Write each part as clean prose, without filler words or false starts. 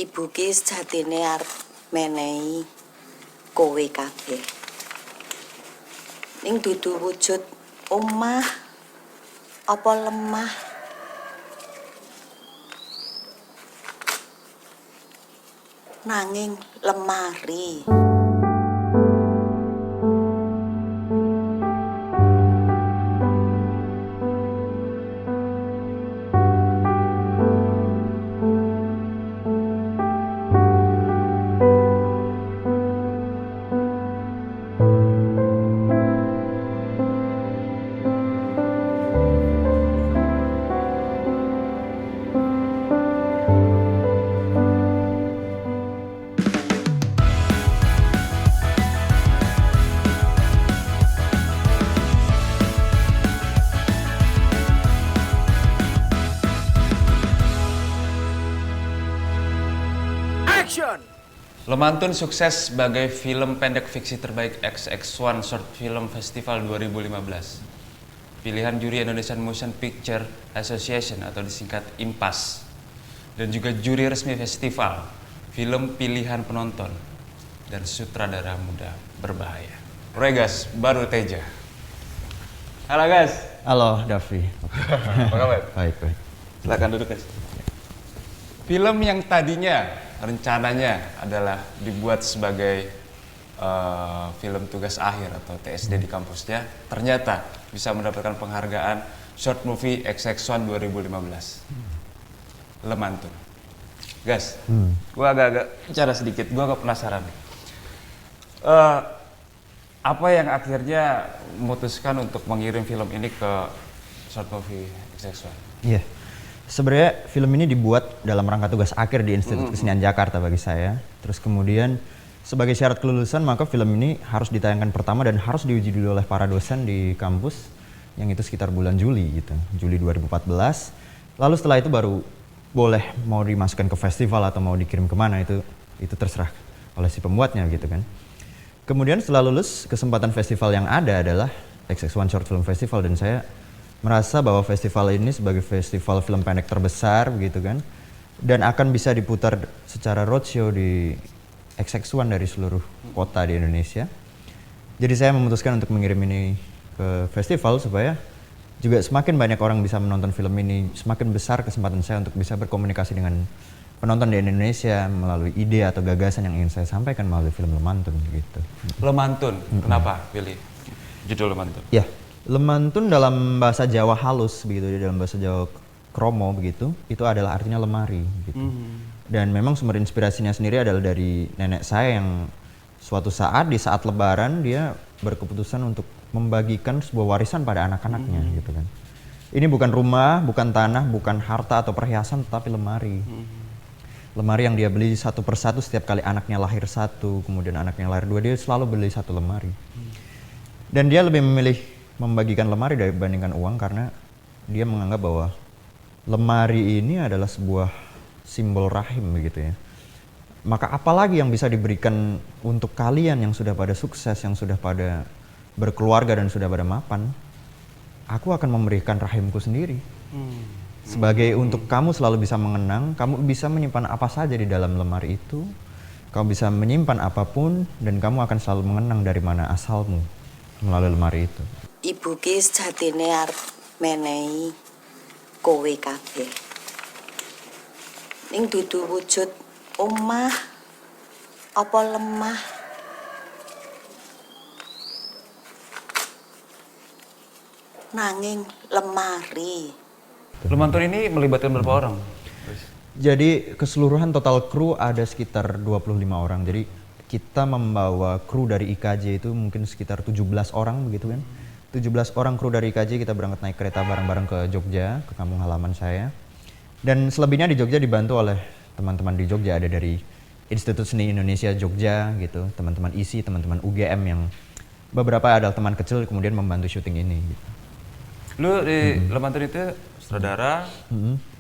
Ibu ki sejatine arep menehi kowe kabeh. Ning dudu wujud omah apa lemah. Nanging lemari. Lemantun sukses sebagai film pendek fiksi terbaik XX1 Short Film Festival 2015. Pilihan juri Indonesian Motion Picture Association atau disingkat IMPAS. Dan juga juri resmi festival, film pilihan penonton, dan sutradara muda berbahaya. Regas Baru Teja. Halo guys. Halo Davi. Apa kabar? Baik. Silakan duduk guys. Film yang tadinya rencananya adalah dibuat sebagai film tugas akhir atau TSD di kampusnya, ternyata bisa mendapatkan penghargaan Short Movie XX1 2015. Lemantun. Guys, gua agak-agak bicara sedikit, gua agak penasaran. Apa yang akhirnya memutuskan untuk mengirim film ini ke Short Movie XX1? Iya. Sebenarnya film ini dibuat dalam rangka tugas akhir di Institut Kesenian Jakarta bagi saya. Terus kemudian sebagai syarat kelulusan maka film ini harus ditayangkan pertama dan harus diuji dulu oleh para dosen di kampus, yang itu sekitar bulan Juli gitu, Juli 2014. Lalu setelah itu baru boleh mau dimasukkan ke festival atau mau dikirim kemana, itu terserah oleh si pembuatnya gitu kan. Kemudian setelah lulus, kesempatan festival yang ada adalah XX1 Short Film Festival, dan saya merasa bahwa festival ini sebagai festival film pendek terbesar begitu kan, dan akan bisa diputar secara roadshow di XX1 dari seluruh kota di Indonesia. Jadi saya memutuskan untuk mengirim ini ke festival supaya juga semakin banyak orang bisa menonton film ini, semakin besar kesempatan saya untuk bisa berkomunikasi dengan penonton di Indonesia melalui ide atau gagasan yang ingin saya sampaikan melalui film Lemantun gitu. Lemantun, kenapa pilih judul Lemantun? Ya, Lemantun dalam bahasa Jawa halus begitu, dalam bahasa Jawa kromo begitu, itu adalah artinya lemari gitu. Dan memang sumber inspirasinya sendiri adalah dari nenek saya yang suatu saat di saat lebaran dia berkeputusan untuk membagikan sebuah warisan pada anak-anaknya gitu kan. Ini bukan rumah, bukan tanah, bukan harta atau perhiasan, tetapi lemari. Lemari yang dia beli satu persatu setiap kali anaknya lahir satu, kemudian anaknya lahir dua, dia selalu beli satu lemari. Dan dia lebih memilih membagikan lemari dibandingkan uang karena dia menganggap bahwa lemari ini adalah sebuah simbol rahim begitu ya. Maka apalagi yang bisa diberikan untuk kalian yang sudah pada sukses, yang sudah pada berkeluarga dan sudah pada mapan, aku akan memberikan rahimku sendiri. Sebagai untuk kamu selalu bisa mengenang, kamu bisa menyimpan apa saja di dalam lemari itu, kamu bisa menyimpan apapun, dan kamu akan selalu mengenang dari mana asalmu melalui lemari itu. Ibu ki sejatine arep menehi kowe kabeh. Ning dudu wujud omah apa lemah. Nanging lemari. Lemantun ini melibatkan berapa orang? Jadi keseluruhan total kru ada sekitar 25 orang. Jadi kita membawa kru dari IKJ itu mungkin sekitar 17 orang begitu kan. 17 orang kru dari IKJ kita berangkat naik kereta bareng-bareng ke Jogja, ke kampung halaman saya. Dan selebihnya di Jogja dibantu oleh teman-teman di Jogja, ada dari Institut Seni Indonesia Jogja gitu, teman-teman ISI, teman-teman UGM yang beberapa adalah teman kecil kemudian membantu syuting ini gitu. Lu di Lemantun itu sutradara,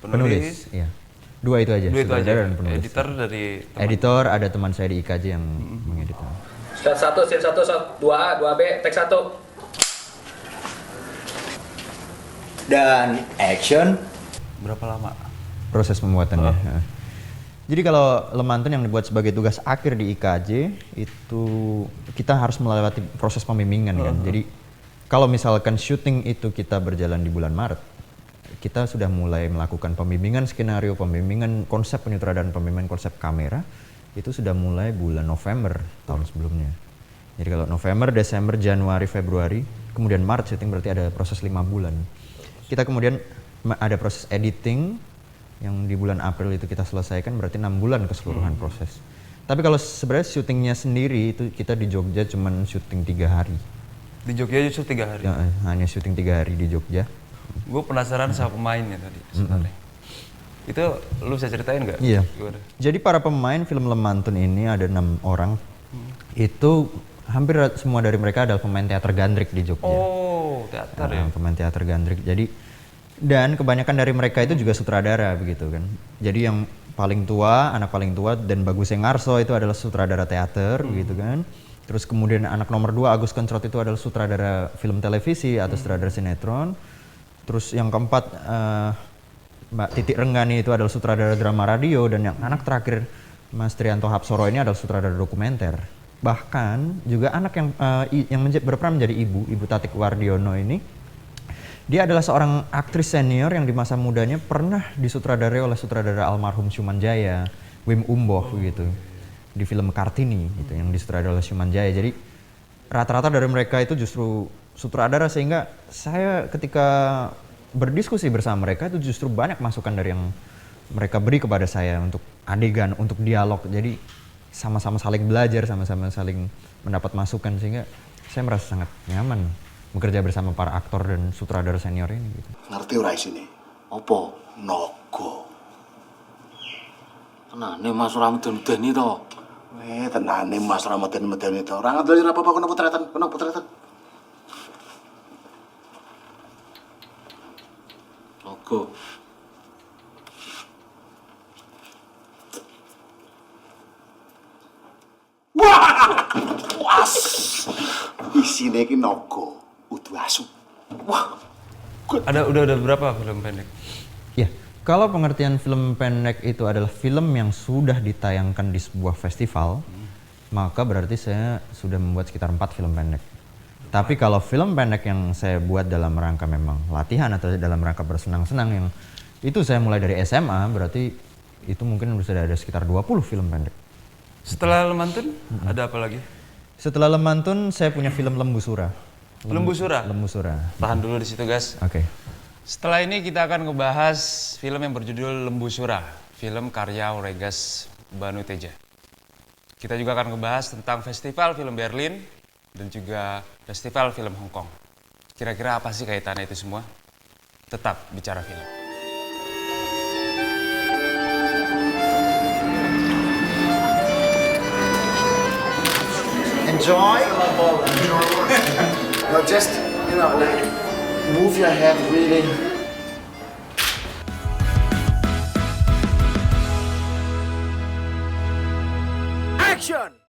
penulis, iya. Dua itu aja, sutradara dan penulis. Editor dari teman. Editor ada teman saya di IKJ yang mengedit. Start 1, scene 1, 2A, 2B, take 1. Dan action. Berapa lama? Proses pembuatannya. Jadi kalau Lemantun yang dibuat sebagai tugas akhir di IKJ itu kita harus melewati proses pembimbingan kan. Jadi kalau misalkan syuting itu kita berjalan di bulan Maret, kita sudah mulai melakukan pembimbingan skenario, pembimbingan konsep penyutradaraan, pembimbingan konsep kamera itu sudah mulai bulan November tahun sebelumnya. Jadi kalau November, Desember, Januari, Februari, kemudian Maret syuting berarti ada proses 5 bulan. Kita kemudian ada proses editing yang di bulan April itu kita selesaikan berarti 6 bulan keseluruhan proses. Tapi kalau sebenarnya syutingnya sendiri itu kita di Jogja cuman syuting 3 hari. Di Jogja justru 3 hari. Ya, hanya syuting 3 hari di Jogja. Gue penasaran sama pemainnya tadi sebenarnya. Itu lu bisa ceritain nggak? Iya. Gimana? Jadi para pemain film Lemantun ini ada 6 orang. Itu hampir semua dari mereka adalah pemain teater gandrik di Jogja. Oh, teater ya. Pemain teater gandrik. Jadi dan kebanyakan dari mereka itu juga sutradara begitu kan. Jadi yang paling tua, anak paling tua dan Bagus Engarso itu adalah sutradara teater begitu kan. Terus kemudian anak nomor 2 Agus Kencrot itu adalah sutradara film televisi atau sutradara sinetron. Terus yang keempat Mbak Titik Renggani itu adalah sutradara drama radio, dan yang anak terakhir Mas Trianto Hapsoro ini adalah sutradara dokumenter. Bahkan juga anak yang berperan menjadi Ibu Tatik Wardiono ini, dia adalah seorang aktris senior yang di masa mudanya pernah disutradarai oleh sutradara almarhum Sumanjaya, Wim Umboh gitu, di film Kartini gitu, yang disutradarai oleh Sumanjaya. Jadi rata-rata dari mereka itu justru sutradara, sehingga saya ketika berdiskusi bersama mereka itu justru banyak masukan dari yang mereka beri kepada saya untuk adegan, untuk dialog. Jadi sama-sama saling belajar, sama-sama saling mendapat masukan, sehingga saya merasa sangat nyaman bekerja bersama para aktor dan sutradara senior ini gitu. Ngerti ora isine? Apa? Naga. Tenane Mas ora meden-medeni to. Tenane Mas ora meden-medeni to. Ora ngadoli apa-apa kono potretan, Naga. Puas. Isine iki naga, udu asu. Wah. Udah berapa film pendek? Ya, kalau pengertian film pendek itu adalah film yang sudah ditayangkan di sebuah festival, maka berarti saya sudah membuat sekitar 4 film pendek. Tapi kalau film pendek yang saya buat dalam rangka memang latihan atau dalam rangka bersenang-senang, yang itu saya mulai dari SMA, berarti itu mungkin sudah ada sekitar 20 film pendek. Setelah Lemantun, ada apa lagi? Setelah Lemantun, saya punya film Lembu Sura. Lembu Sura? Lembu Sura. Tahan dulu di situ guys. Oke. Setelah ini kita akan ngebahas film yang berjudul Lembu Sura, film karya Oregas Banu Teja. Kita juga akan ngebahas tentang Festival Film Berlin dan juga Festival Film Hong Kong. Kira-kira apa sih kaitannya itu semua? Tetap bicara film. Enjoy. No, just, like, move your head really. Action!